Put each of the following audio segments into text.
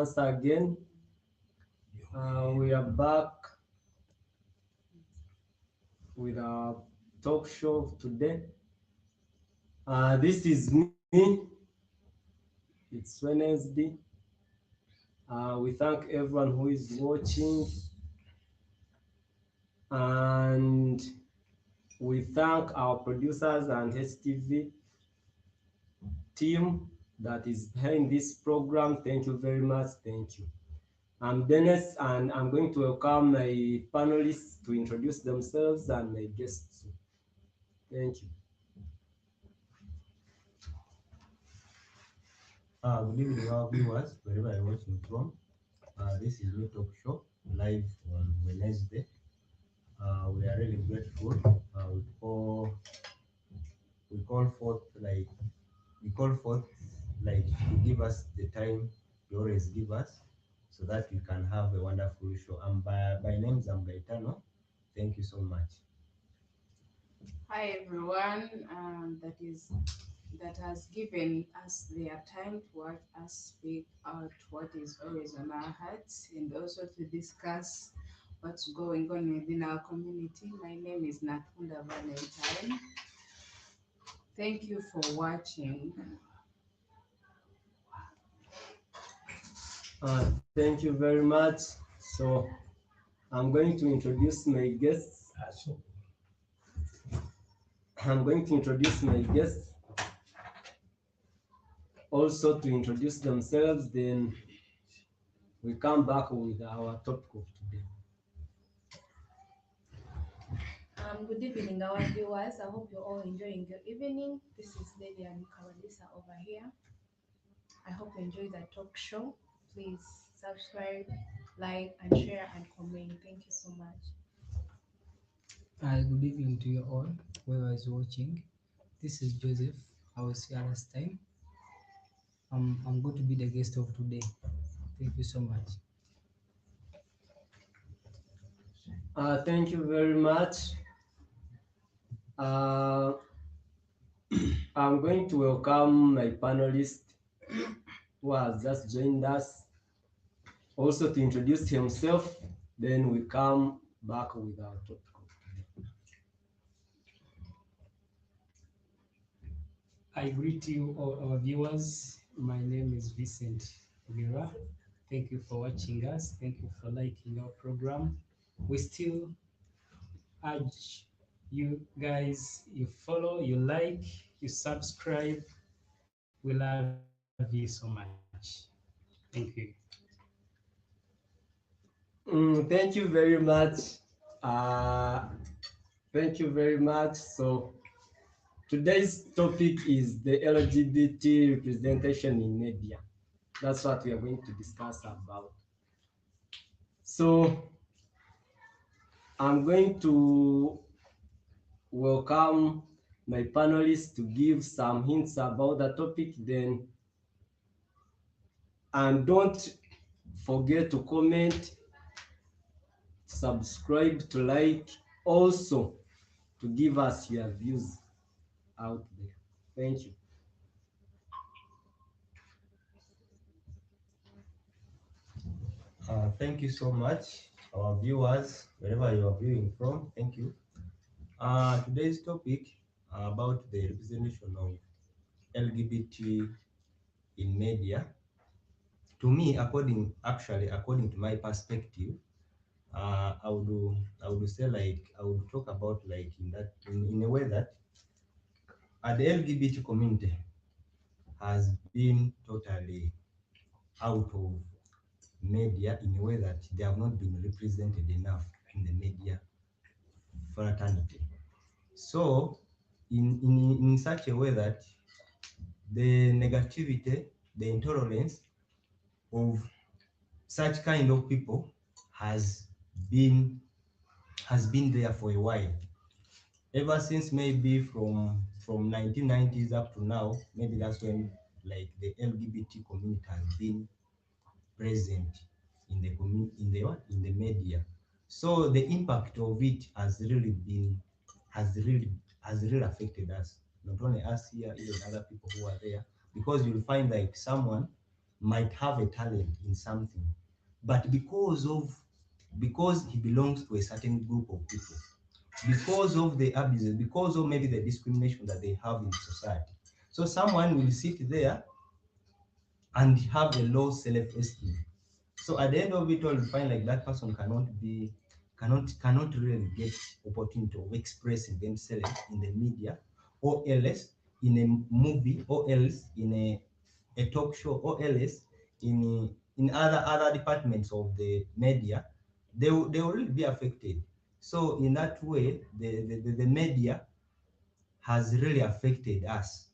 once again. We are back with our talk show today. This is me. It's Wednesday. We thank everyone who is watching, and we thank our producers and HTV team that is behind this program. Thank you very much. Thank you. I'm Dennis, and I'm going to welcome my panelists to introduce themselves and my guests. Thank you. Good evening, our viewers, wherever you're watching from. This is Me Talk Show, live on Wednesday. We are really grateful. We call forth to give us the time you always give us, so that we can have a wonderful show. By names, I'm Gaetano. Thank you so much. Hi everyone, that has given us their time to watch us speak out what is always on our hearts, and also to discuss what's going on within our community. My name is Natunda Valentine. Thank you for watching. Thank you very much. So I'm going to introduce my guests. Also to introduce themselves, then we come back with our topic of today. Good evening, our viewers. I hope you're all enjoying your evening. This is Lady and Kawadisa over here. I hope you enjoy the talk show. Please subscribe, like, and share, and comment. Thank you so much. Good evening to you all, whoever is watching. This is Joseph. I was here last time. I'm going to be the guest of today. Thank you so much. Thank you very much. I'm going to welcome my panelist who has just joined us, also to introduce himself, then we come back with our topic. I greet you all our viewers. My name is Vincent Mira. Thank you for watching us. Thank you for liking our program. We still urge you guys, you follow, you like, you subscribe. We love you so much. Thank you. Thank you very much. Thank you very much. So today's topic is the LGBT representation in media. That's what we are going to discuss about. So I'm going to welcome my panelists to give some hints about the topic, then, and don't forget to comment, subscribe, to like, also to give us your views out there. Thank you. Thank you so much, our viewers, wherever you are viewing from. Thank you. Today's topic about the representation of LGBT in media. To me, according to my perspective, I would say, like, I would talk about, like, in a way that the LGBT community has been totally out of media, in a way that they have not been represented enough in the media fraternity. So in such a way that the negativity, the intolerance of such kind of people has been there for a while, ever since maybe from 1990s up to now. Maybe that's when, like, the LGBT community has been present in the media. So the impact of it has really affected us, not only us here, even other people who are there, because you'll find like someone might have a talent in something, but because he belongs to a certain group of people, because of the abuses, because of maybe the discrimination that they have in society. So someone will sit there and have a low self-esteem. So at the end of it all, you find like that person cannot really get opportunity of expressing themselves in the media, or else in a movie, or else in a talk show, or else in other departments of the media. They will really be affected. So in that way, the media has really affected us.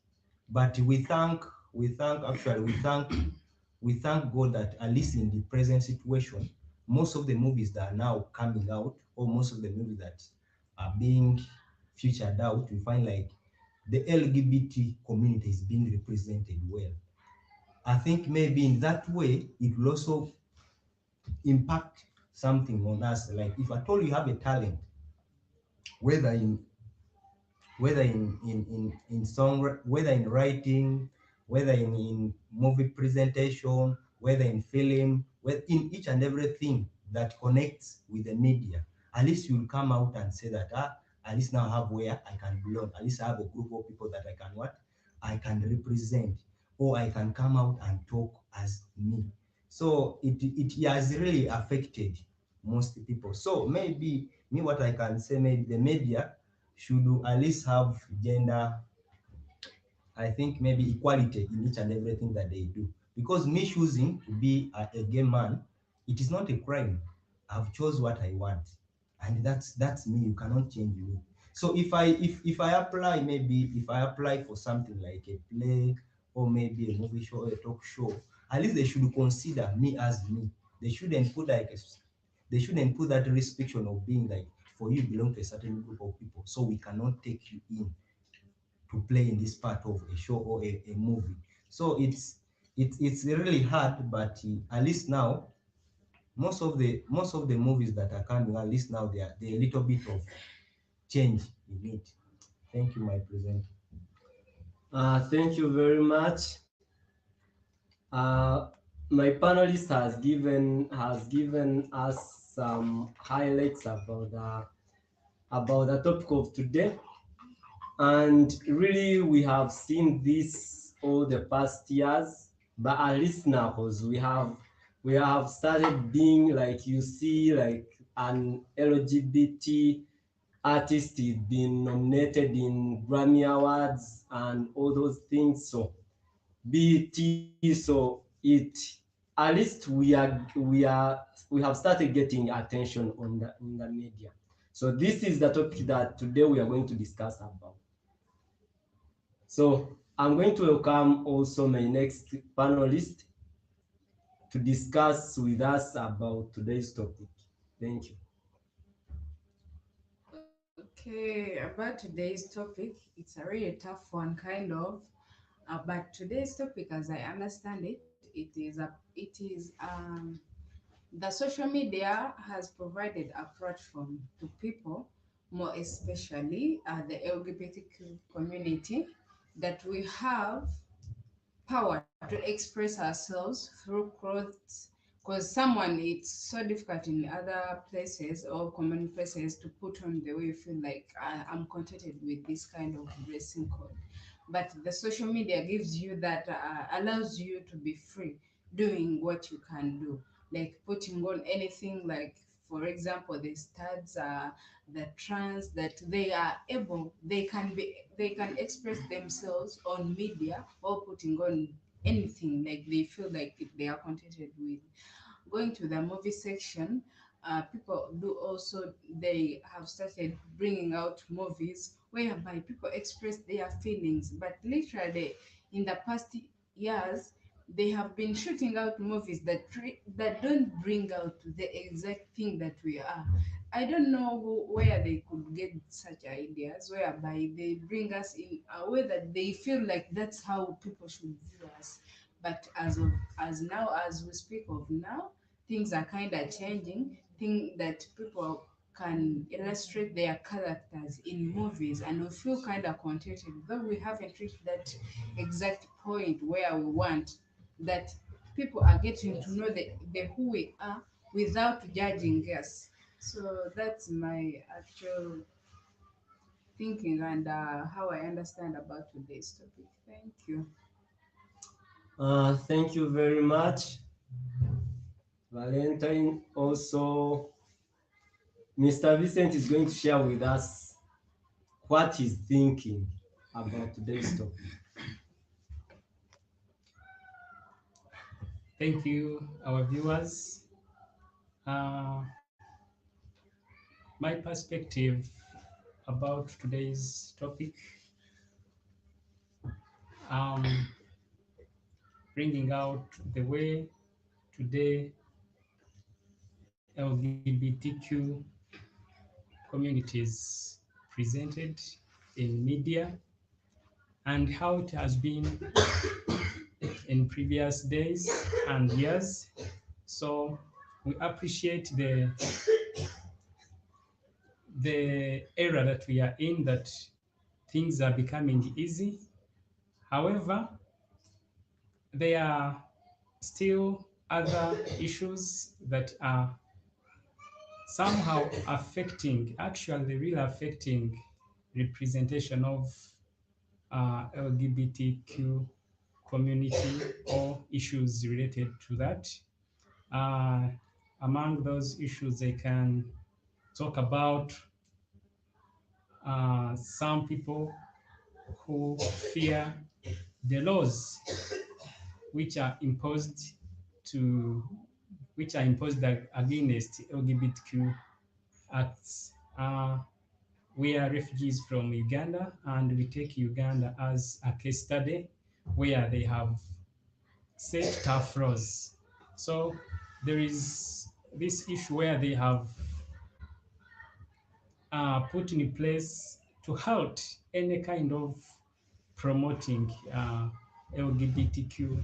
But we thank God that at least in the present situation, most of the movies that are now coming out, or most of the movies that are being featured out, we find like the LGBT community is being represented well. I think maybe in that way it will also impact something on us. Like if at all you have a talent, whether in song, whether in writing, whether in movie presentation, whether in film, whether in each and everything that connects with the media, at least you'll come out and say that, at least now I have where I can belong. At least I have a group of people that I can represent, or I can come out and talk as me. So it has really affected most people. So maybe me, what I can say, maybe the media should at least have gender, I think maybe equality in each and everything that they do. Because me choosing to be a gay man, it is not a crime. I've chose what I want, and that's me. You cannot change me. So if I apply, maybe if I apply for something like a play, or maybe a movie show, or a talk show, at least they should consider me as me. They shouldn't put they shouldn't put that restriction of being like, for you belong to a certain group of people, so we cannot take you in to play in this part of a show, or a movie. So it's really hard, but at least now most of the movies that are coming, at least now they are a little bit of change in it. Thank you, my presenter. Thank you very much. My panelist has given us some highlights about the topic of today, and really we have seen this all the past years, but at least now, because we have started being, like, you see, like an LGBT artist is being nominated in Grammy Awards and all those things. So BT, so it, at least we have started getting attention on the media. So this is the topic that today we are going to discuss about. So I'm going to welcome also my next panelist to discuss with us about today's topic. Thank you. Okay, about today's topic, it's a really tough one, kind of. But today's topic, as I understand it, the social media has provided a platform to people, more especially the LGBTQ community, that we have power to express ourselves through clothes, because someone, it's so difficult in other places or common places to put on the way you feel like, I'm contented with this kind of dressing code. But the social media gives you that, allows you to be free doing what you can do, like putting on anything, like for example the studs, the trans, that they are able, they can express themselves on media, or putting on anything like they feel like they are contented with. Going to the movie section, people do also, they have started bringing out movies whereby people express their feelings, but literally in the past years they have been shooting out movies that don't bring out the exact thing that we are. I don't know where they could get such ideas, whereby they bring us in a way that they feel like that's how people should view us. But as now, as we speak of now, things are kind of changing. Think that people can illustrate their characters in movies, and we feel kind of contented, though we haven't reached that exact point where we want that people are getting to know the who we are without judging us. So that's my actual thinking and how I understand about today's topic. Thank you. Thank you very much, Valentine. Also, Mr. Vincent is going to share with us what he's thinking about today's topic. Thank you, our viewers. Uh, my perspective about today's topic, um, bringing out the way today LGBTQ communities presented in media and how it has been in previous days and years. So we appreciate the era that we are in, that things are becoming easy. However, there are still other issues that are somehow affecting, actually really affecting representation of LGBTQ community or issues related to that. Uh, Among those issues, I can talk about some people who fear the laws which are imposed to which are imposed against LGBTQ acts. We are refugees from Uganda, and we take Uganda as a case study where they have set tough laws. So there is this issue where they have put in place to halt any kind of promoting LGBTQ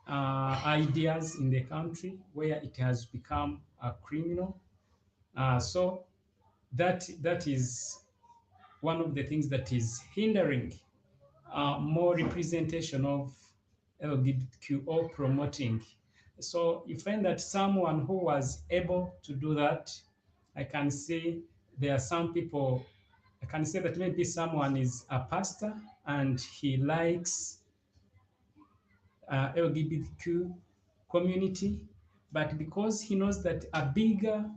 ideas in the country where it has become a criminal. So that is one of the things that is hindering more representation of LGBTQ or promoting. So you find that someone who was able to do that, I can say there are some people, I can say that maybe someone is a pastor and he likes LGBTQ community, but because he knows that a bigger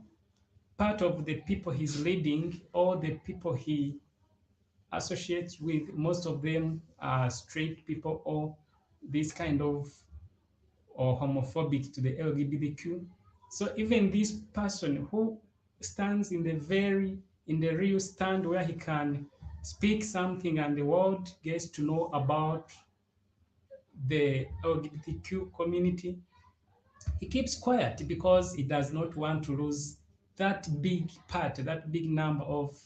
part of the people he's leading or the people he associates with, most of them are straight people or this kind of or homophobic to the LGBTQ. So even this person who stands in the real stand where he can speak something and the world gets to know about the LGBTQ community, he keeps quiet because he does not want to lose that big part, that big number of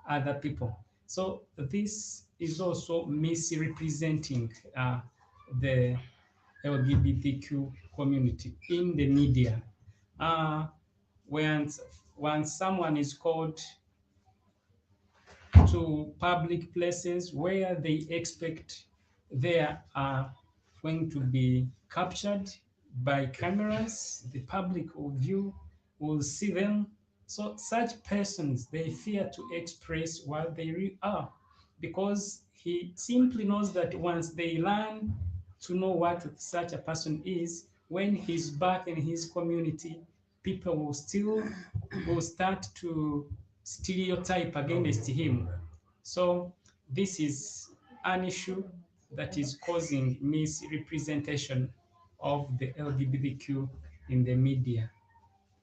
other people. So this is also misrepresenting the LGBTQ community in the media. Uh, when, when someone is called to public places where they expect they are going to be captured by cameras, the public will view, will see them. So such persons, they fear to express what they really are because he simply knows that once they learn to know what such a person is, when he's back in his community, people will start to stereotype against him. So this is an issue that is causing misrepresentation of the LGBTQ in the media.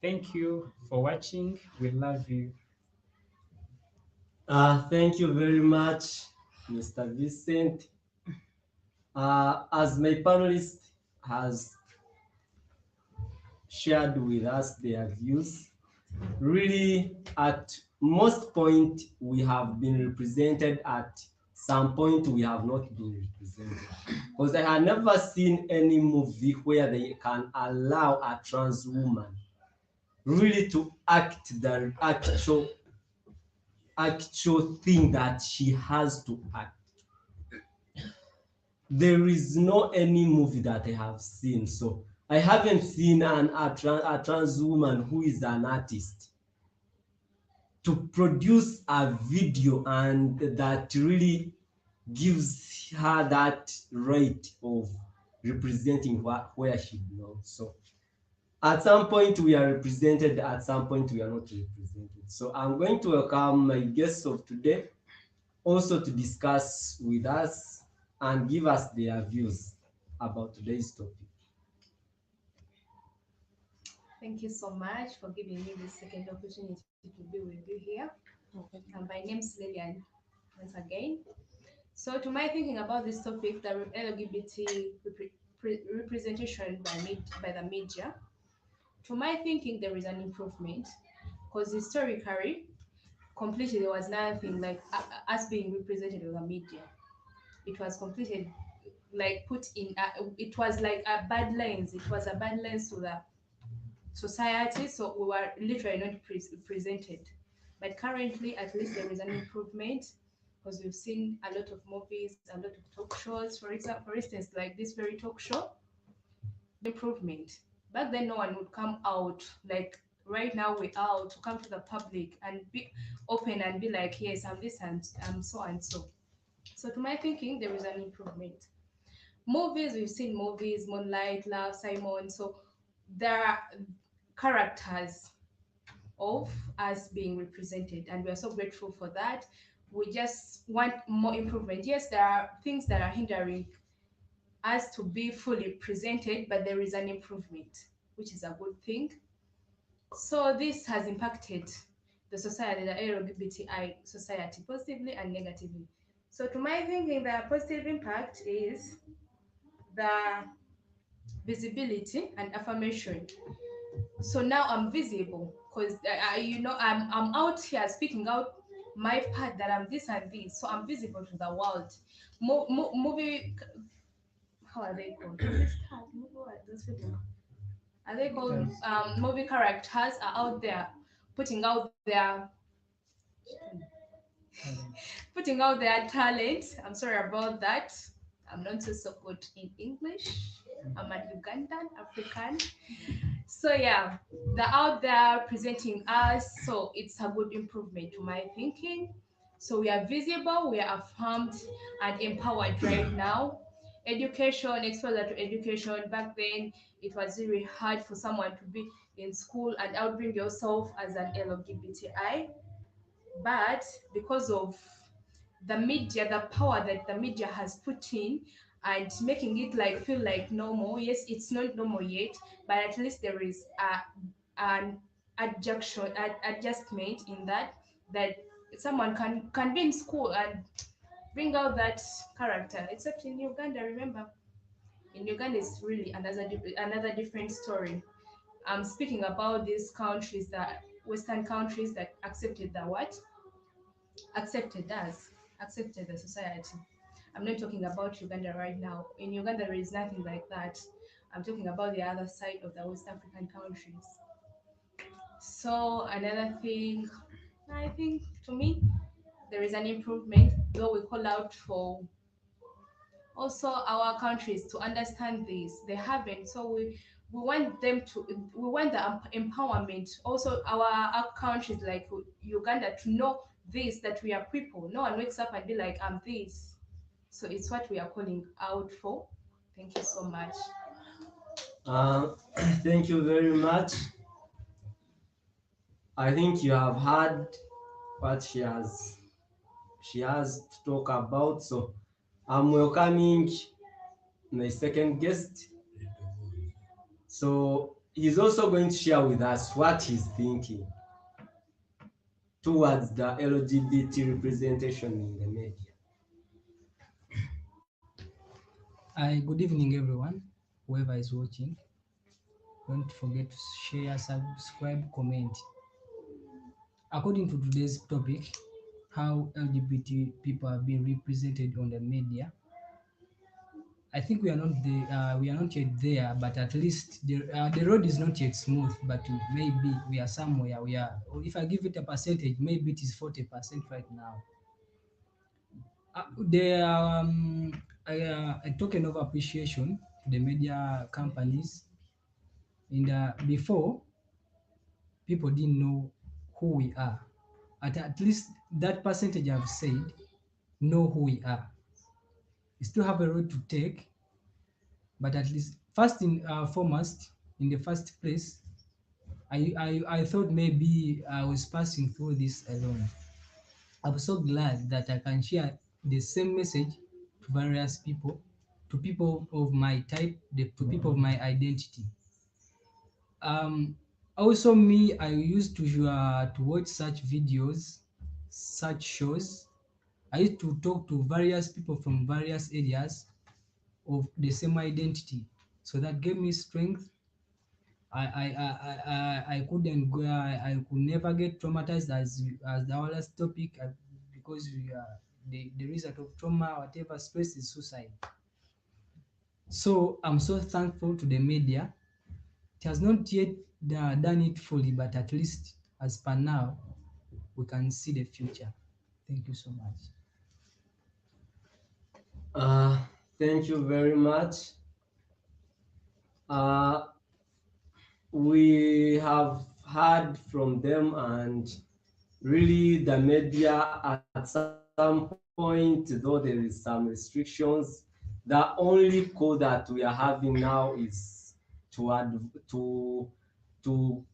Thank you for watching. We love you. Thank you very much, Mr. Vincent. As my panelist has shared with us their views, really at most point we have been represented, at some point we have not been represented, because I had never seen any movie where they can allow a trans woman really to act the actual thing that she has to act. there is no any movie that I have seen. So I haven't seen a trans woman who is an artist to produce a video and that really gives her that right of representing where she belongs. So at some point we are represented, at some point we are not represented. So I'm going to welcome my guests of today also to discuss with us and give us their views about today's topic. Thank you so much for giving me this second opportunity to be with you here. My name's Lillian once again. So, to my thinking about this topic, the LGBT representation by the media, to my thinking, there is an improvement because historically, completely there was nothing like us being represented in the media. It was completed like put in, it was like a bad lens. It was a bad lens to the society, so we were literally not presented. But currently, at least there is an improvement because we've seen a lot of movies, a lot of talk shows. For example, for instance, like this very talk show, improvement. Back then, no one would come out. Like right now, we're out to come to the public and be open and be like, yes, I'm this and I'm so and so. So, to my thinking, there is an improvement. Movies, we've seen movies, Moonlight, Love, Simon. So there are characters of us being represented, and we are so grateful for that. We just want more improvement. Yes, there are things that are hindering us to be fully presented, but there is an improvement, which is a good thing. So this has impacted the society, the LGBTI society, positively and negatively. So to my thinking, the positive impact is the visibility and affirmation. So now I'm visible because I'm out here speaking out my part that I'm this and this, so I'm visible to the world. Movie, how are they called? Movie stars, movie what? Those people are they called? Movie characters are out there putting out their putting out their talent. I'm sorry about that. I'm not so good in English. I'm a Ugandan African. So yeah, they're out there presenting us. So it's a good improvement to my thinking. So we are visible, we are affirmed and empowered right now. Education, exposure to education. Back then, it was really hard for someone to be in school and outbring yourself as an LGBTI. But because of the media, the power that the media has put in and making it like feel like normal. Yes, it's not normal yet, but at least there is an adjustment in that someone can be in school and bring out that character. Except in Uganda, remember, in Uganda it's really another different story. I'm speaking about these countries, that Western countries that accepted the what accepted us, accepted the society. I'm not talking about Uganda right now. In Uganda, there is nothing like that. I'm talking about the other side of the West African countries. So another thing, I think to me, there is an improvement, though we call out for also our countries to understand this. They haven't, so we want them to, we want the empowerment. Also, our countries like Uganda to know this, that we are people. No one wakes up and be like, I'm this. So it's what we are calling out for. Thank you so much. Thank you very much. I think you have heard what she has to talk about. So I'm welcoming my second guest. So he's also going to share with us what he's thinking towards the LGBT representation in the media. Good evening, everyone, whoever is watching. Don't forget to share, subscribe, comment. According to today's topic, how LGBT people are being represented on the media, I think we are not yet there, but at least the road is not yet smooth. But maybe we are somewhere. We are. If I give it a percentage, maybe it is 40% right now. The a token of appreciation to the media companies. And before, people didn't know who we are. At least that percentage I've said know who we are. We still have a road to take, but at least first in foremost, in the first place, I thought maybe I was passing through this alone. I'm so glad that I can share the same message to various people, to people of my type, to people of my identity. Um, Also, me, I used to watch such videos, such shows. I used to talk to various people from various areas of the same identity, so that gave me strength. I couldn't go. I could never get traumatized as our last topic, because the result of trauma, whatever, stress is suicide. So I'm so thankful to the media. It has not yet done it fully, but at least as per now, we can see the future. Thank you so much. Uh, Thank you very much. Uh, we have heard from them, and really the media at some point, though there is some restrictions, the only call that we are having now is to to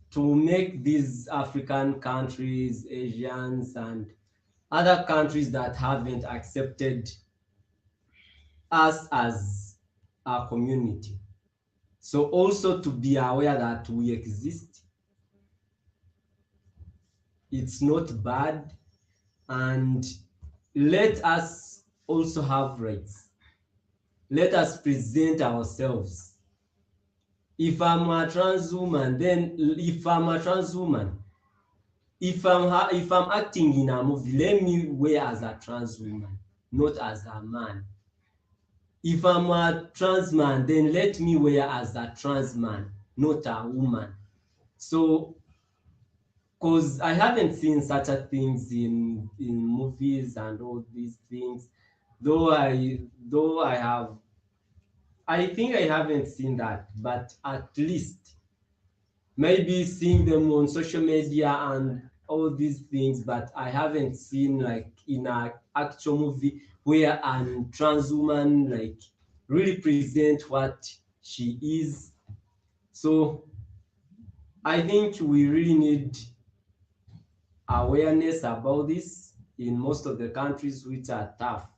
to make these African countries, Asians, and other countries that haven't accepted us as a community. So also to be aware that we exist, it's not bad, and let us also have rights. Let us present ourselves. If I'm a trans woman, then if I'm a trans woman, if I'm acting in a movie, let me wear as a trans woman, not as a man. If I'm a trans man, then let me wear as a trans man, not a woman. So, because I haven't seen such a things in movies and all these things, though I have, I think I haven't seen that, but at least maybe seeing them on social media and all these things, but I haven't seen like in a actual movie where a trans woman like really present what she is. So I think we really need awareness about this in most of the countries which are tough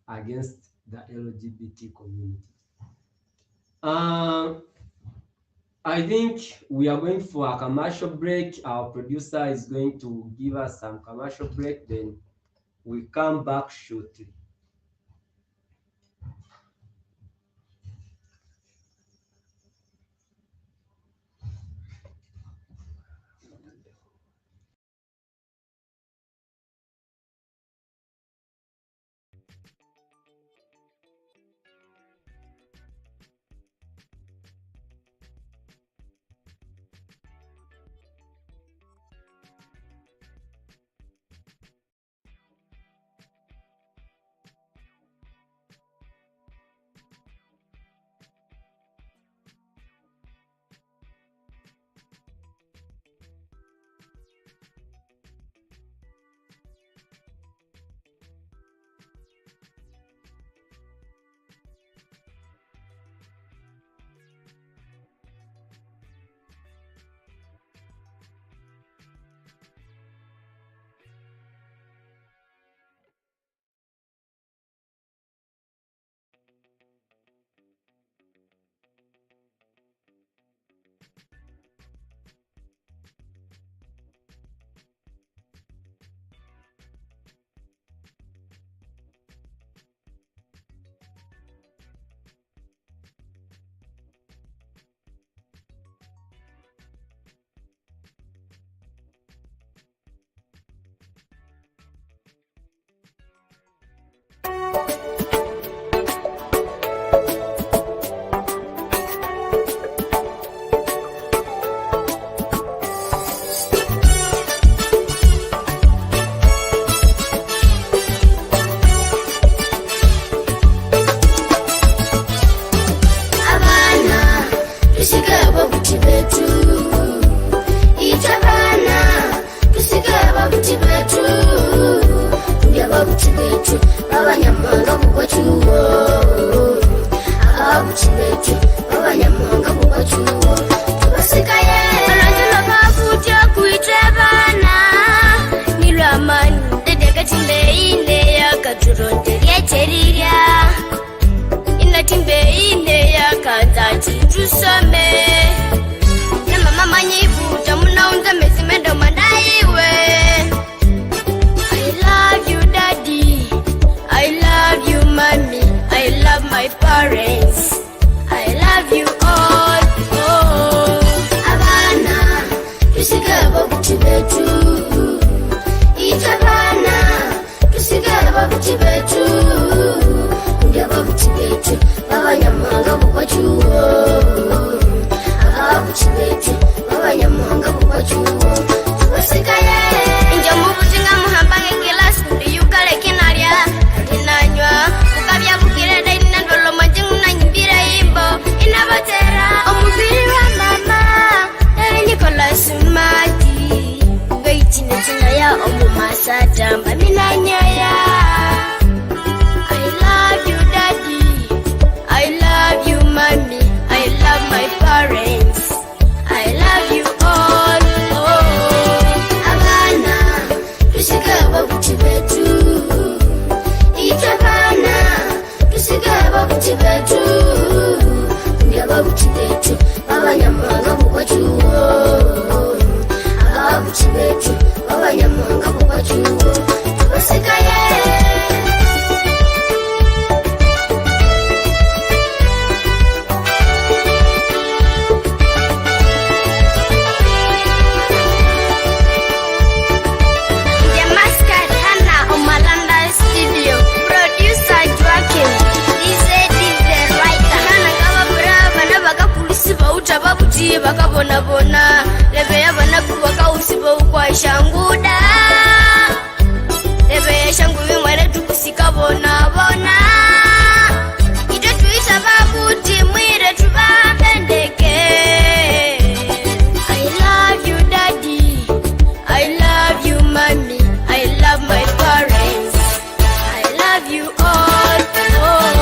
against the LGBT community. Um, I think we are going for a commercial break. Our producer is going to give us some commercial break, then we come back shortly. ababuti betu itabana tusige ababuti betu tuli ababuti betu abanyamwanga bugwachuwo ababuti betu abanyamwanga bugwachuwo tubasikaye alonjula babuti okuitabana nilamani dedekatimbeine yakaturonderyeterirya inatimbeine yakazati tusome namama manyivuta munaunza mezimendo mandaiwe. I love you daddy, I love you mommy, I love my parents, I love you all. Oh. Abana tusige ababuti betu itabana tusige ababuti betu ndi ababuti betu abanyamwanga bugwachuwo ababuti betu abanyamwanga bugwachuwo tubasikaye injo mubutinga muhambange kilasi ndi yugale kinalya katinanywa ukabya bukirede inandolo majingu na nyimbira imbo inabatera omubiri wa mama Nicholas Mati ngaitina ya omumasatamba minanyaya. I love you daddy, I love you mommy, I love my parents, I love you all. Oh. Abana tusige ababuti betu itabana tusige ababuti betu ndi ababuti betu abanyamwanga bugwachuwo ababuti betu abanyamwanga bugwachuwo tubasikaye. Bakabonabona lebe yabanaku bakawusiba ukwashanguda lebe yashangu bimwere tukusikabonabona ito tuita babuti mwire tubapendeke. I love you daddy, I love you mommy, I love my parents, I love you all. Oh.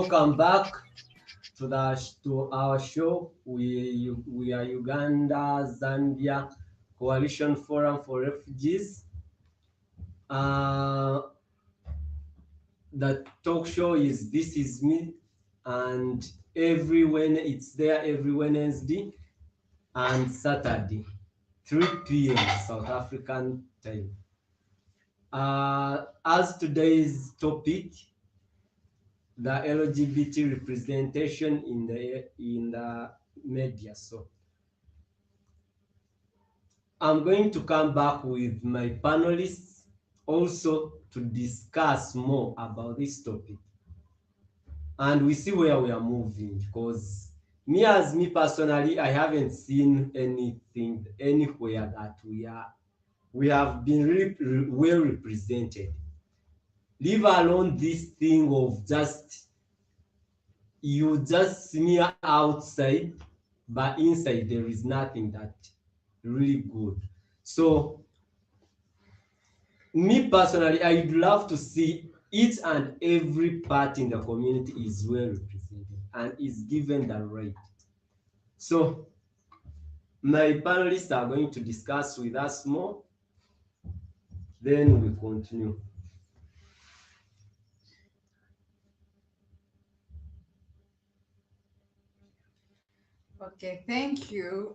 Welcome back to our show. We are Uganda Zambia Coalition Forum for Refugees. The talk show is This Is Me, and it's there every Wednesday and Saturday, 3 p.m. South African time. As today's topic, the LGBT representation in the media. So I'm going to come back with my panelists also to discuss more about this topic, and we see where we are moving, because me personally, I haven't seen anything anywhere that we have been really well represented. Leave alone this thing of you just smear outside but inside there is nothing that really good. So me personally, I'd love to see each and every part in the community is well represented and is given the right. So my panelists are going to discuss with us more, then we continue. Okay, thank you.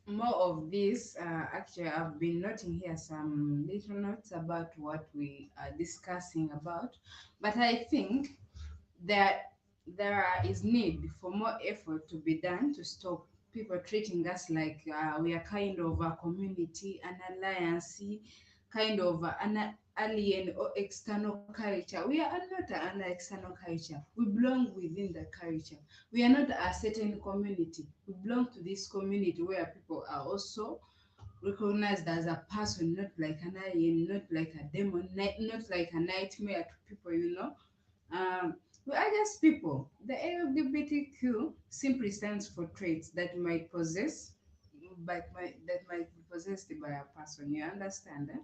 More of this, actually, I've been noting here some little notes about what we are discussing about, but I think that is need for more effort to be done to stop people treating us like we are kind of a community, an alliance, kind of an alien or external culture. We are not an external culture. We belong within the culture. We are not a certain community. We belong to this community where people are also recognized as a person, not like an alien, not like a demon, not like a nightmare to people. We are just people. The LGBTQ simply stands for traits that might possess, that might be possessed by a person. You understand? Eh?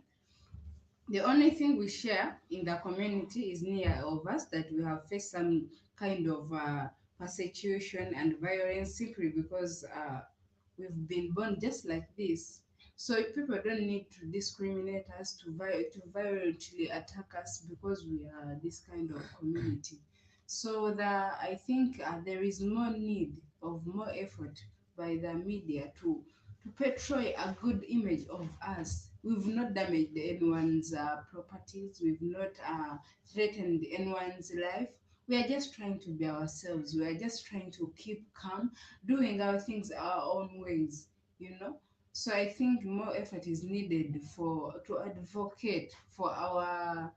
The only thing we share in the community is near of us that we have faced some kind of persecution and violence simply because we've been born just like this. So people don't need to discriminate us, to violently attack us because we are this kind of community. So I think there is more need of more effort by the media to portray a good image of us. We've not damaged anyone's properties. We've not threatened anyone's life. We are just trying to be ourselves. We are just trying to keep calm, doing our things our own ways. So I think more effort is needed for to advocate for our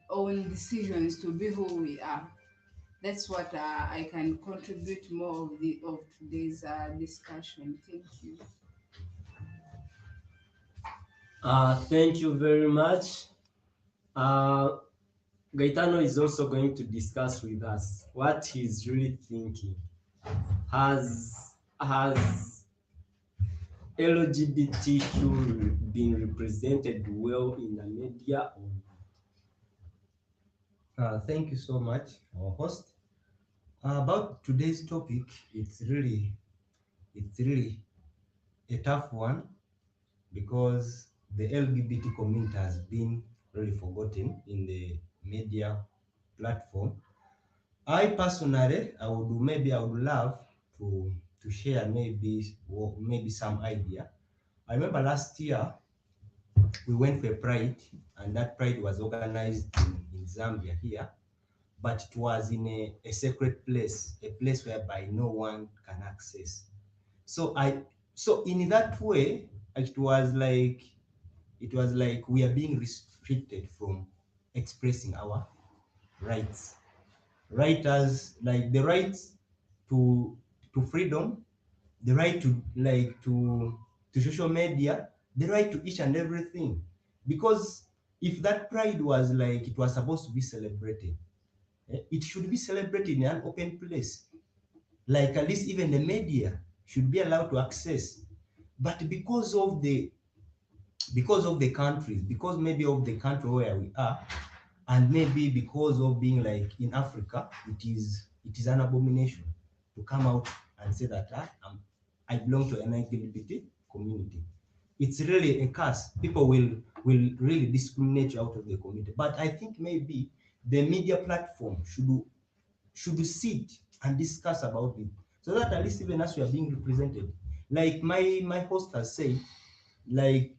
own decisions to be who we are. That's what I can contribute more of today's discussion. Thank you. Thank you very much. Uh, Gaetano is also going to discuss with us what he's really thinking. Has LGBTQ been represented well in the media or Thank you so much, our host. About today's topic, it's really a tough one because the LGBT community has been really forgotten in the media platform. I personally, I would love to share maybe some idea. I remember last year we went for a pride, and that pride was organized in Zambia here, but it was in a secret place, a place whereby no one can access. So in that way, it was like we are being restricted from expressing our rights. Right, as like the right to freedom, the right to social media, the right to each and everything. Because if that pride was like it was supposed to be celebrated, it should be celebrated in an open place. Like at least even the media should be allowed to access. But because of the countries, because maybe of the country where we are, and maybe because of being like in Africa, it is an abomination to come out and say that I belong to an LGBT community. It's really a curse. People will really discriminate you out of the community. But I think maybe the media platform should sit and discuss about it, so that at least even as we are being represented. Like my host has said, like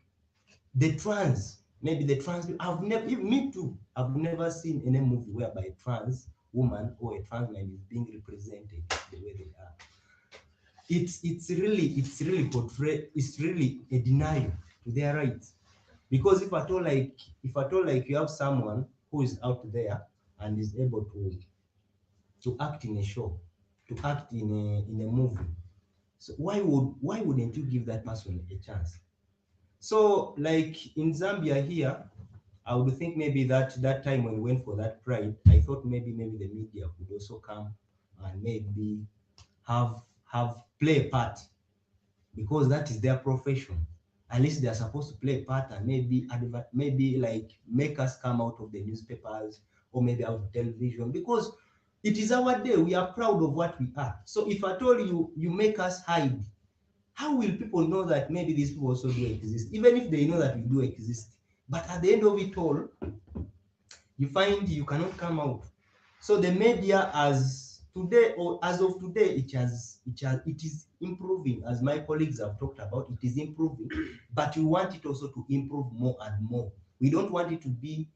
maybe the trans I've never, even me too, I've never seen any movie whereby a trans woman or a trans man is being represented the way they are. It's really a denial to their rights. Because if at all you have someone who is out there and is able to act in a show, to act in a movie, so why wouldn't you give that person a chance? So, like in Zambia here, I would think maybe that time when we went for that pride, I thought maybe the media could also come and maybe have have play a part, because that is their profession. At least they are supposed to play a part and maybe maybe like make us come out of the newspapers or maybe out of television, because it is our day. We are proud of what we are. So if I told you, you make us hide, how will people know that maybe these people also do exist, even if they know that we do exist? But at the end of it all, you find you cannot come out. So the media, as today or as of today, it is improving, as my colleagues have talked about. It is improving, but we want it also to improve more and more. We don't want it to be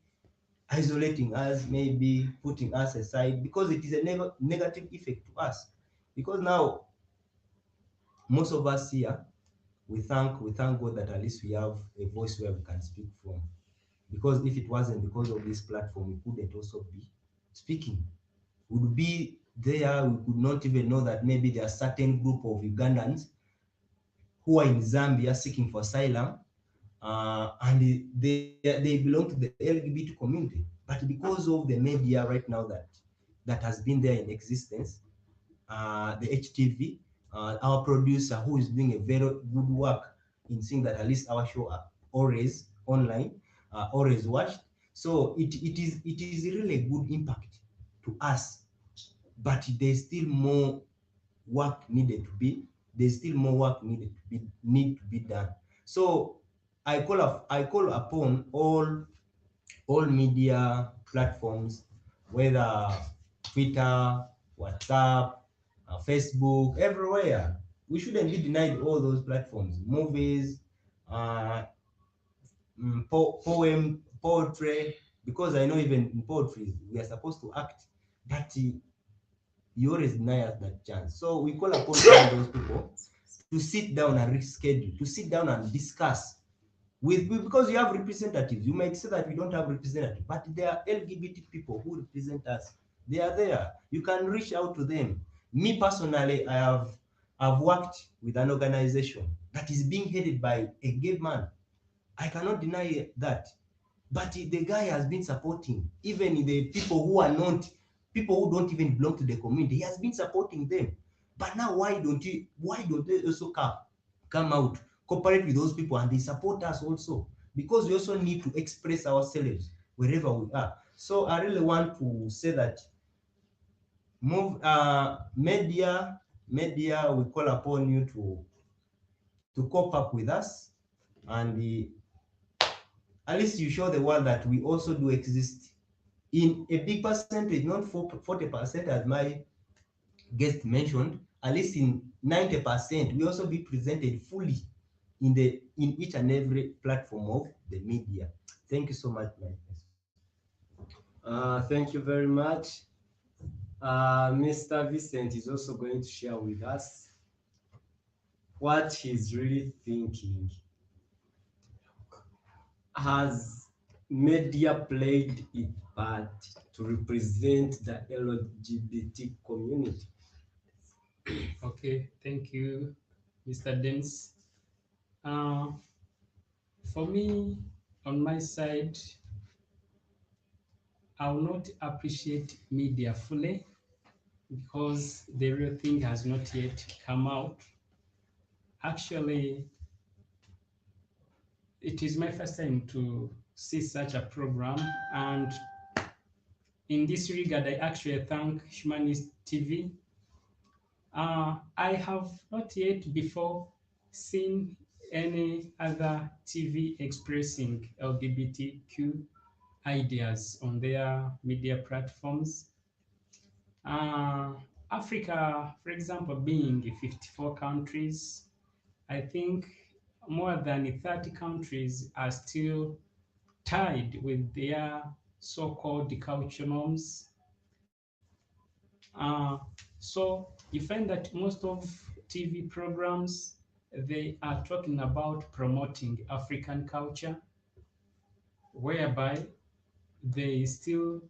isolating us, maybe putting us aside, because it is a negative effect to us. Because now most of us here, we thank God that at least we have a voice where we can speak from. Because if it wasn't because of this platform, we couldn't also be speaking. We would be there, we could not even know that maybe there are certain group of Ugandans who are in Zambia seeking for asylum, and they belong to the LGBT community. But because of the media right now that has been there in existence, the HTV, our producer who is doing a very good work in seeing that at least our show are always online, always watched. So it is really a good impact to us, but there's still more work needed to be done. So I call upon all media platforms, whether Twitter, WhatsApp, Facebook, everywhere. We shouldn't be denied all those platforms. Movies, uh, poetry, because I know even in poetry we are supposed to act, but you always deny us that chance. So we call upon all those people to sit down and reschedule, to sit down and discuss because you have representatives. You might say that we don't have representatives, but there are LGBT people who represent us. They are there. You can reach out to them. Me personally, I've worked with an organization that is being headed by a gay man. I cannot deny that. But the guy has been supporting even the people who are not people who don't even belong to the community. He has been supporting them. But now why don't they also come out, cooperate with those people, and they support us also? Because we also need to express ourselves wherever we are. So I really want to say that media, we call upon you to cope up with us, and at least you show the world that we also do exist in a big percentage, not 40% as my guest mentioned. At least in 90%, we also be presented fully in each and every platform of the media. Thank you so much, my friends. Thank you very much. Mr. Vincent is also going to share with us what he's really thinking. Has media played its part to represent the LGBT community? Okay, thank you, Mr. Dennis. Uh, for me, on my side, I will not appreciate media fully because the real thing has not yet come out. Actually, it is my first time to see such a program, and in this regard, I actually thank Humanist TV. I have not yet before seen any other TV expressing LGBTQ ideas on their media platforms. Uh, Africa, for example, being 54 countries, I think more than 30 countries are still tied with their so-called culture norms. So you find that most of TV programs, they are talking about promoting African culture, whereby they still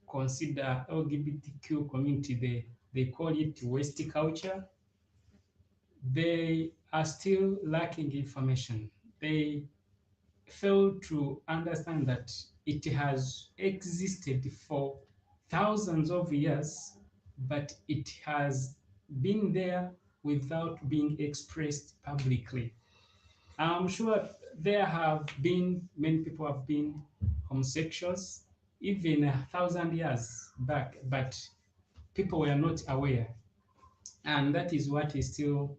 consider LGBTQ community, they call it West culture. They are still lacking information. They fail to understand that it has existed for thousands of years, but it has been there without being expressed publicly. I'm sure there have been many people have been homosexuals even 1,000 years back, but people were not aware, and that is what is still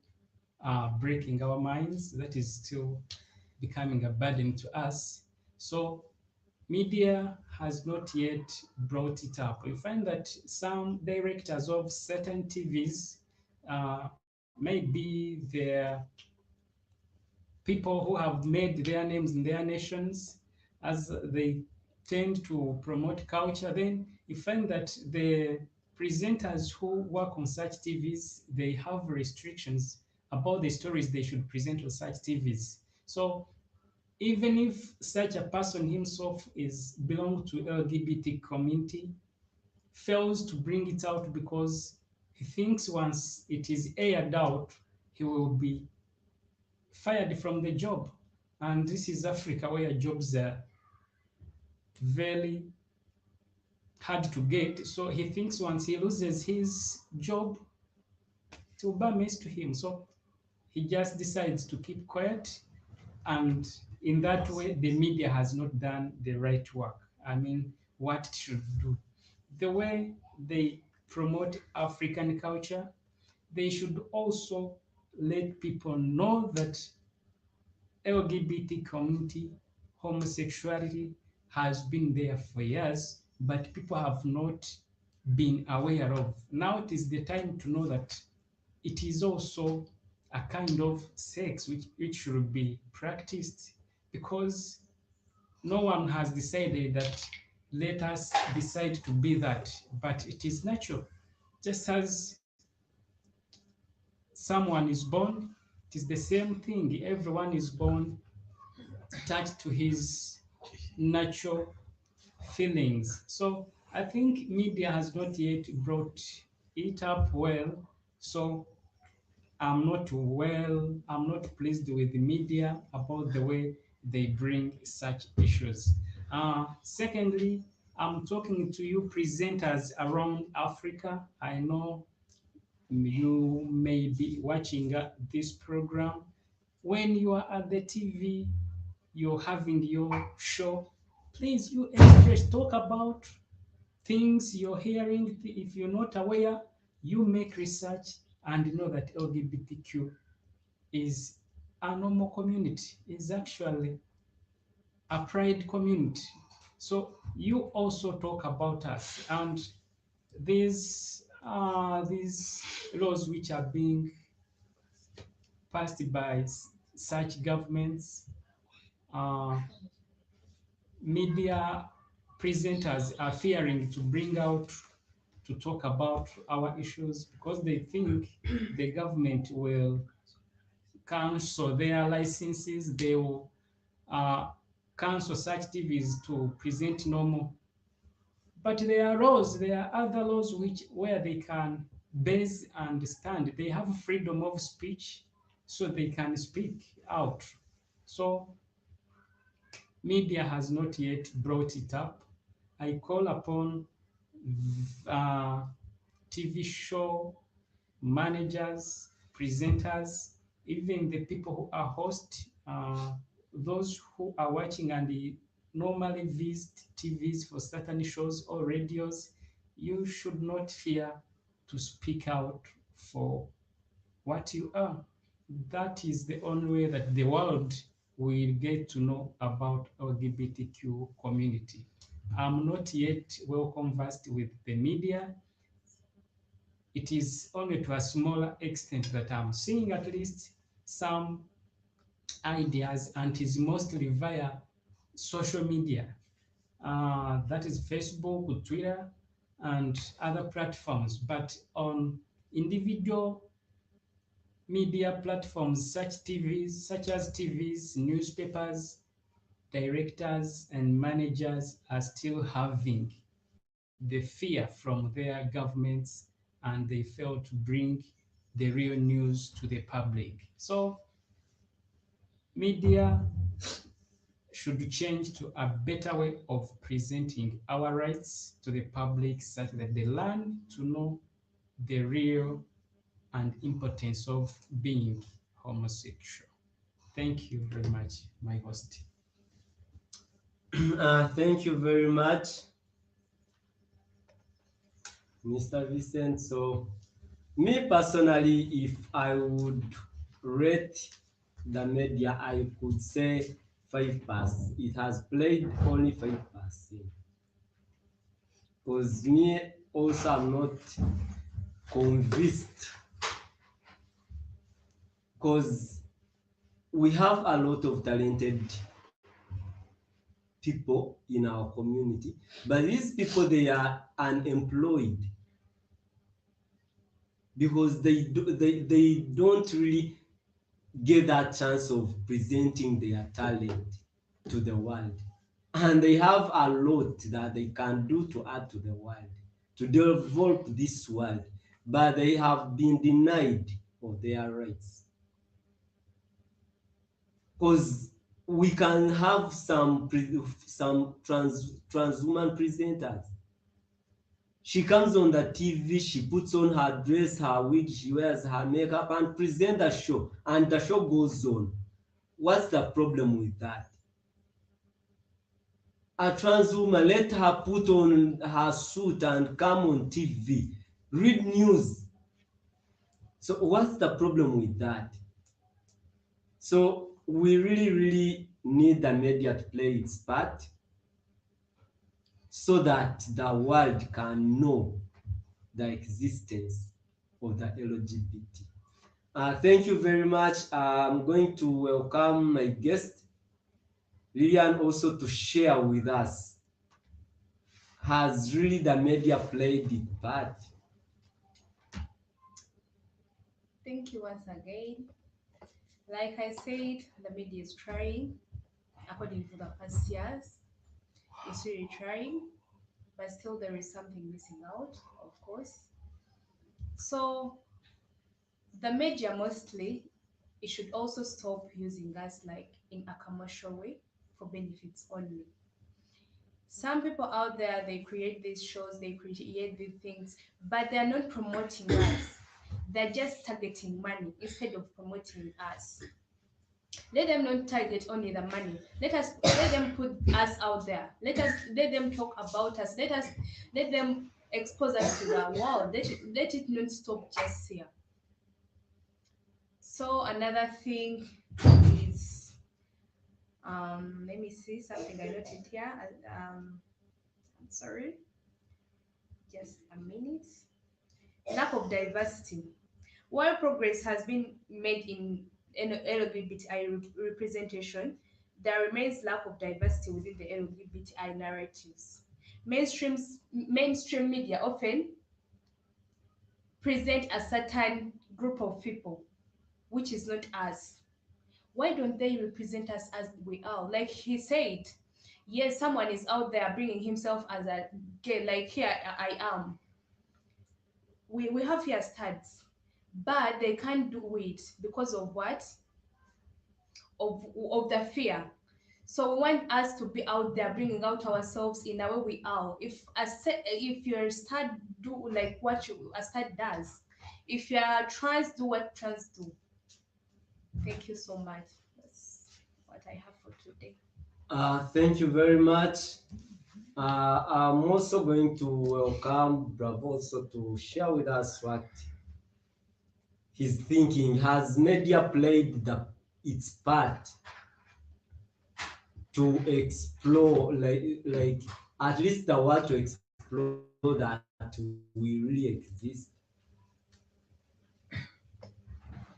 breaking our minds. That is still becoming a burden to us. So media has not yet brought it up. You find that some directors of certain TVs, maybe they're people who have made their names in their nations, as they tend to promote culture, then you find that the presenters who work on such TVs, they have restrictions about the stories they should present on such TVs. So even if such a person himself is belong to LGBT community, fails to bring it out because he thinks once it is aired out, he will be fired from the job. And this is Africa where jobs are very hard to get. So he thinks once he loses his job, it will be a mess to him. So he just decides to keep quiet. And in that way, the media has not done the right work. I mean, what it should do. The way they promote African culture, they should also let people know that LGBT community, homosexuality has been there for years, but people have not been aware of. Now it is the time to know that it is also a kind of sex which should be practiced, because no one has decided that let us decide to be that, but it is natural. Just as someone is born, it is the same thing. Everyone is born attached to his natural feelings. So I think media has not yet brought it up well. So I'm not pleased with the media about the way they bring such issues. Secondly, I'm talking to you presenters around Africa. I know you may be watching this program. When you are at the TV, you're having your show, please you express, talk about things you're hearing. If you're not aware, you make research and know that LGBTQ is a normal community, is actually a pride community. So you also talk about us, and these laws which are being passed by such governments, uh, media presenters are fearing to bring out to talk about our issues because they think the government will cancel their licenses, they will cancel such TVs to present normal. But there are laws, there are other laws which where they can base and stand. They have freedom of speech, so they can speak out. So media has not yet brought it up. I call upon uh, TV show managers, presenters, even the people who are host, those who are watching and they normally visit TVs for certain shows or radios, you should not fear to speak out for what you are. That is the only way that the world will get to know about LGBTQ community. I'm not yet well conversed with the media. It is only to a smaller extent that I'm seeing at least some ideas, and it is mostly via social media. That is Facebook, Twitter, and other platforms. But on individual media platforms, such as TVs, newspapers, directors, and managers are still having the fear from their governments, and they fail to bring the real news to the public. So media should change to a better way of presenting our rights to the public such that they learn to know the real and impotence of being homosexual. Thank you very much, my host. Thank you very much, Mr. Vincent. So, me personally, if I would rate the media, I could say 5%. It has played only 5%. Because me also am not convinced. Because we have a lot of talented people in our community, but these people, they are unemployed because they don't really get that chance of presenting their talent to the world, and they have a lot that they can do to add to the world, to develop this world, but they have been denied of their rights. Because we can have some trans woman presenters. She comes on the TV, she puts on her dress, her wig, she wears her makeup and present the show, and the show goes on. What's the problem with that? A trans woman, let her put on her suit and come on TV, read news. So what's the problem with that? So we really need the media to play its part so that the world can know the existence of the LGBT. Thank you very much. I'm going to welcome my guest, Lillian, also to share with us. Has really the media played its part? Thank you once again. Like I said, the media is trying, according to the past years. It's really trying, but still there is something missing out, of course. So the media mostly, it should also stop using us like in a commercial way for benefits only. Some people out there, they create these shows, they create these things, but they're not promoting us. They're just targeting money instead of promoting us. Let them not target only the money. Let them put us out there. Let them talk about us. Let them expose us to the world. Let it not stop just here. So another thing is, let me see something I noted here. I'm sorry, just a minute. Lack of diversity. While progress has been made in LGBTI representation, there remains lack of diversity within the LGBTI narratives. Mainstream media often present a certain group of people, which is not us. Why don't they represent us as we are? Like he said, yes, someone is out there bringing himself as a gay, like here I am. We have here studs, but they can't do it because of what? Of the fear. So we want us to be out there bringing out ourselves in the way we are. If you're a stud, do like a stud does. If you're trans, do what trans do. Thank you so much. That's what I have for today. Thank you very much. I'm also going to welcome Bravo also to share with us what he's thinking. Has media played its part to explore, like at least the word to explore that we really exist?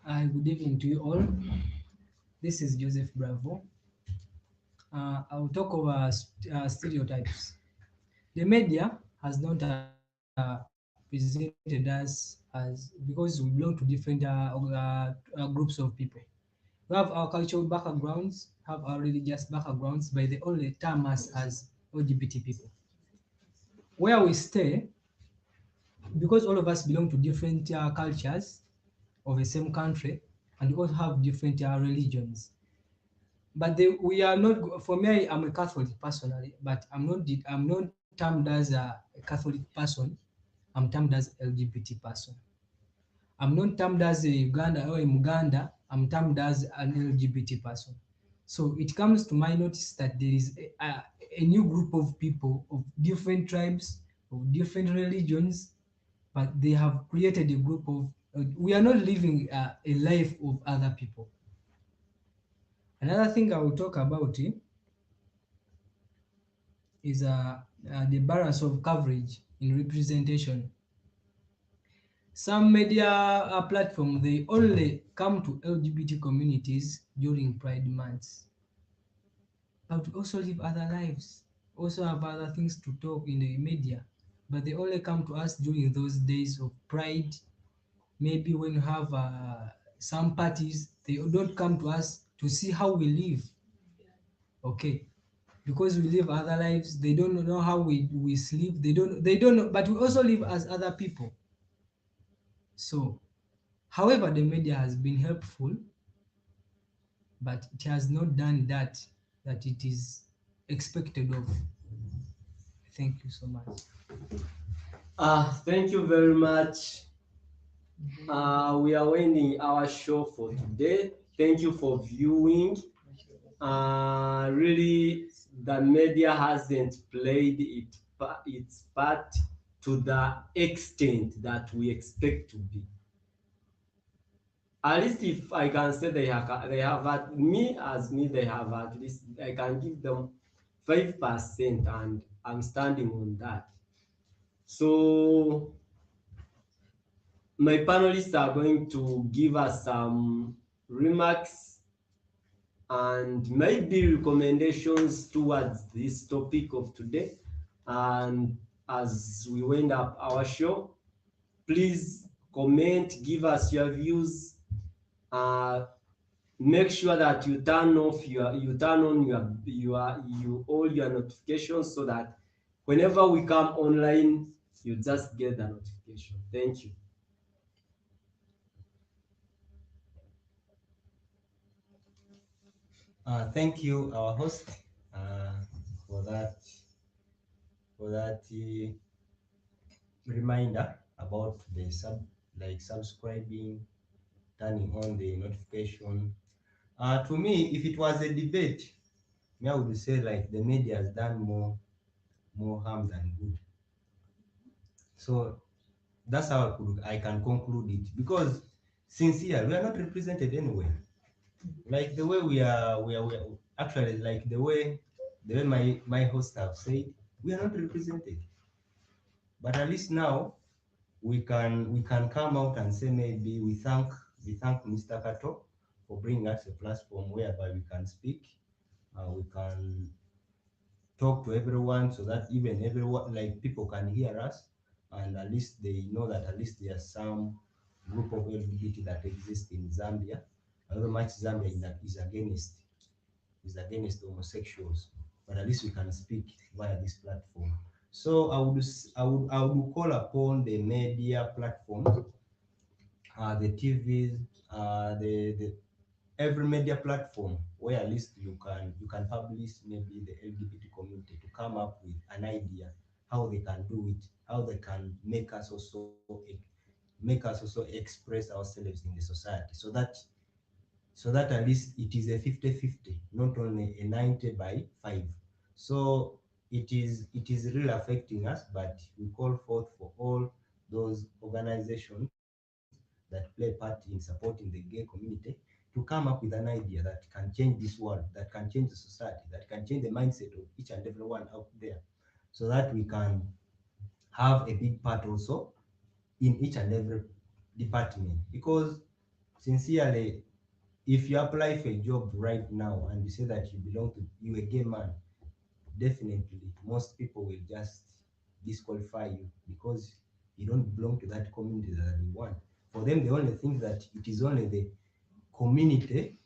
Good evening to you all. This is Joseph Bravo. I will talk over stereotypes. The media has not presented us as, because we belong to different groups of people. We have our cultural backgrounds, have our religious backgrounds, but they only term us as LGBT people. Where we stay, because all of us belong to different cultures of the same country, and we also have different religions. But we are not. For me, I'm a Catholic personally, but I'm not termed as a Catholic person. I'm termed as LGBT person. I'm not termed as a Uganda or a Muganda, I'm termed as an LGBT person. So it comes to my notice that there is a new group of people of different tribes, of different religions, but they have created a group of, we are not living a life of other people. Another thing I will talk about is the balance of coverage in representation. Some media platforms, they only come to LGBT communities during Pride months, but we also live other lives, also have other things to talk in the media, but they only come to us during those days of Pride. Maybe when you have some parties, they don't come to us to see how we live, okay? Because we live other lives, they don't know how we sleep, they don't know, but we also live as other people. So however, the media has been helpful, but it has not done that it is expected of. Thank you so much. Thank you very much. We are ending our show for today. Thank you for viewing. Really, the media hasn't played its part to the extent that we expect to be. At least if I can say they have at me as me, they have at least, I can give them 5%, and I'm standing on that. So my panelists are going to give us some remarks and maybe recommendations towards this topic of today. And as we wind up our show, please comment, give us your views. Make sure that you turn on all your notifications, so that whenever we come online, you just get the notification. Thank you. Thank you, our host, uh, for that for that reminder about the subscribing, turning on the notification. To me, if it was a debate, me I would say like the media has done more harm than good. So that's how I can conclude it, because sincere, we are not represented anywhere. Like the way we are actually, like the way my host have said, we are not represented. But at least now we can come out and say, maybe we thank Mr. Kato for bringing us a platform whereby we can speak, we can talk to everyone, so that even everyone, like people can hear us, and at least they know that at least there's some group of LGBT that exists in Zambia. However much Zambia is against homosexuals, but at least we can speak via this platform. So I would call upon the media platforms, the TVs, the every media platform where at least you can publish maybe the LGBT community to come up with an idea how they can do it, how they can make us also express ourselves in the society, so that at least it is a 50-50, not only a 90-5. So it is really affecting us, but we call forth for all those organizations that play part in supporting the gay community to come up with an idea that can change this world, that can change the society, that can change the mindset of each and everyone out there, so that we can have a big part also in each and every department. Because sincerely, if you apply for a job right now and you say that you a gay man, definitely most people will just disqualify you, because you don't belong to that community that they want. For them, they only think that it is only the community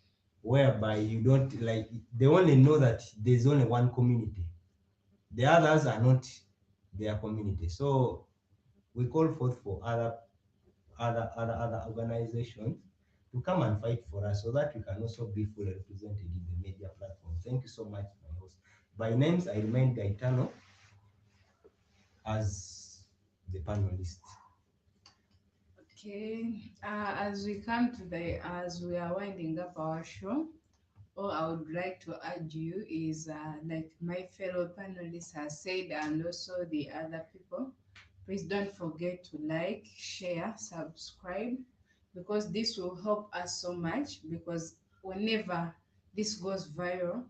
whereby you don't like, they only know that there's only one community, the others are not their community. So we call forth for other organizations to come and fight for us, so that we can also be fully represented in the media platform. Thank you so much, my host. By names, I remain Gaetano as the panelist. Okay, as we come to as we are winding up our show, all I would like to add you is like my fellow panelists has said, and also the other people, please don't forget to like, share, subscribe, because this will help us so much. Because whenever this goes viral,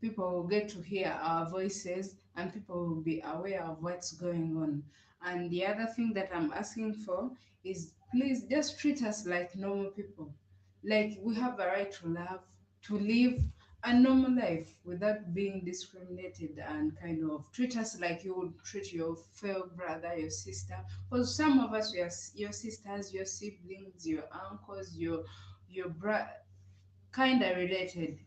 people will get to hear our voices and people will be aware of what's going on. And the other thing that I'm asking for is please just treat us like normal people. Like we have a right to love, to live a normal life without being discriminated, and kind of treat us like you would treat your fellow brother, your sister. Because some of us, we are your sisters, your siblings, your uncles, your kind of related.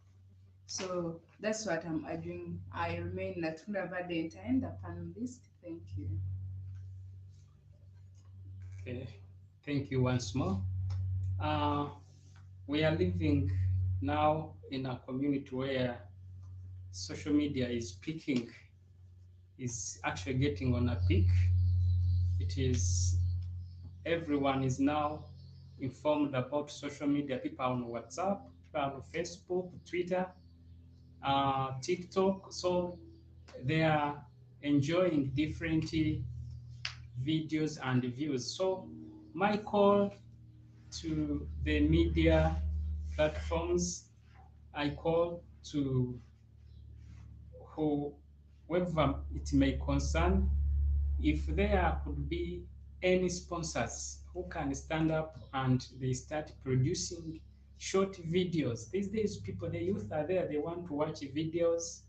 So that's what I'm arguing. I remain Natunda Valentine, the panelist. Thank you. Okay, thank you once more. Uh, we are living now in a community where social media is peaking, is actually getting on a peak. It is everyone is now informed about social media. People are on WhatsApp, people are on Facebook, Twitter, TikTok. So they are enjoying different videos and views. So my call to the media platforms, I call to whoever it may concern, if there could be any sponsors who can stand up and they start producing short videos. These days, people, the youth are there, they want to watch videos.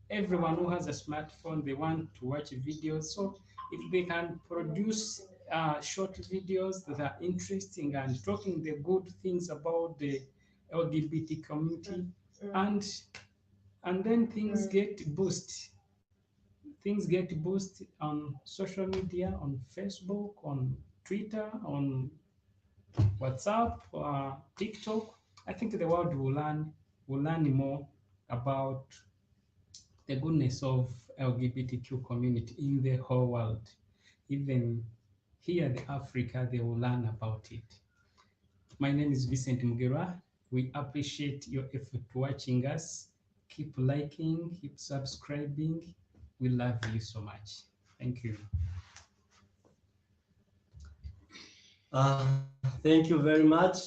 Everyone who has a smartphone, they want to watch videos. So if they can produce short videos that are interesting and talking the good things about the LGBT community, and then things get boosted on social media, on Facebook, on Twitter, on WhatsApp, TikTok. I think the world will learn more about the goodness of LGBTQ community in the whole world. Even here in Africa, they will learn about it. My name is Vincent Mugera. We appreciate your effort watching us. Keep liking, keep subscribing. We love you so much. Thank you. Thank you very much.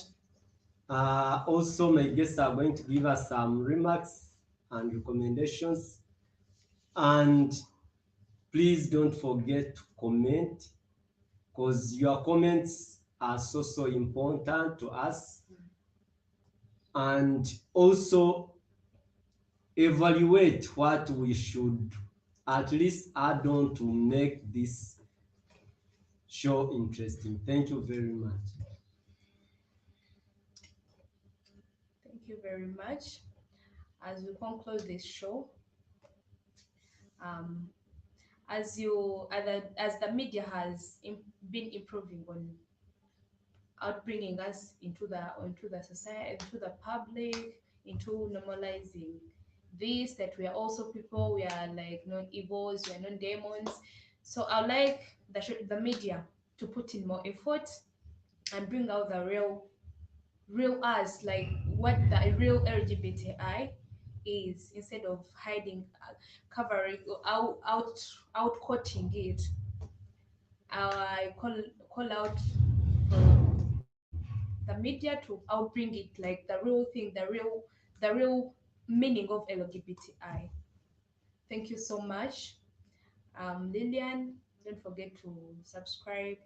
Also, my guests are going to give us some remarks and recommendations. And please don't forget to comment, because your comments are so important to us. And also evaluate what we should at least add on to make this show interesting. Thank you very much. Thank you very much. As we conclude this show, um, as the media has been improving on out bringing us into the society, into the public, into normalizing this, that we are also people, we are like non evils, we are non demons. So I would like the media to put in more effort and bring out the real us, like what the real LGBTI is, instead of hiding, covering, out quoting it. I call out for the media to outbring it, like the real thing, the real meaning of LGBTI. Thank you so much, Lillian. Don't forget to subscribe,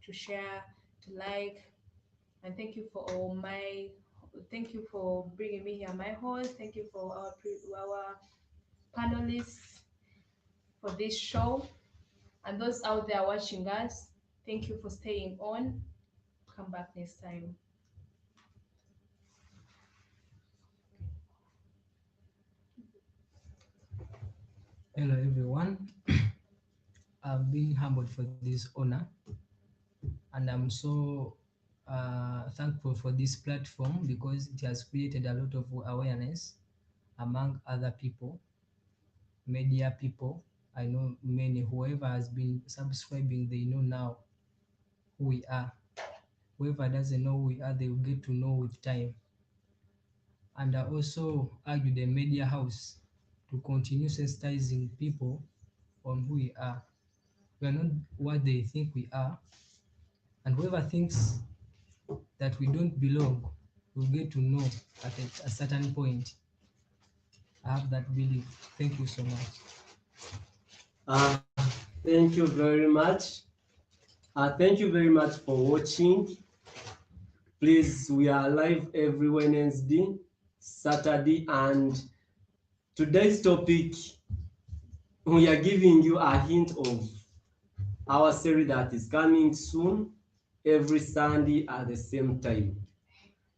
to share, to like, and thank you for bringing me here, my host. Thank you for our panelists for this show, and those out there watching us. Thank you for staying on. Come back next time. Hello everyone. I've been humbled for this honor, and I'm so thankful for this platform because it has created a lot of awareness among other people, media people. I know many, whoever has been subscribing, they know now who we are. whoever doesn't know who we are, they will get to know with time. And I also urge the media house to continue sensitizing people on who we are. We are not what they think we are, and whoever thinks that we don't belong will get to know at a certain point. I have that belief. Thank you so much. Thank you very much. Thank you very much for watching. Please, we are live every Wednesday, Saturday, and today's topic, we are giving you a hint of our series that is coming soon, every Sunday at the same time.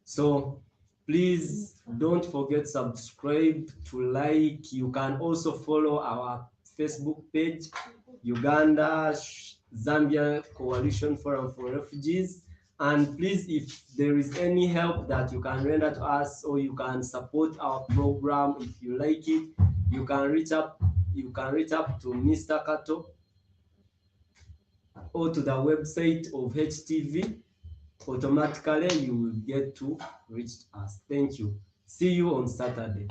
So please don't forget subscribe, to like. You can also follow our Facebook page, Uganda Zambia Coalition Forum for Refugees. And please, if there is any help that you can render to us, or you can support our program, if you like it, you can reach up to Mr. Kato or to the website of HTV. Automatically you will get to reach us. Thank you. See you on Saturday.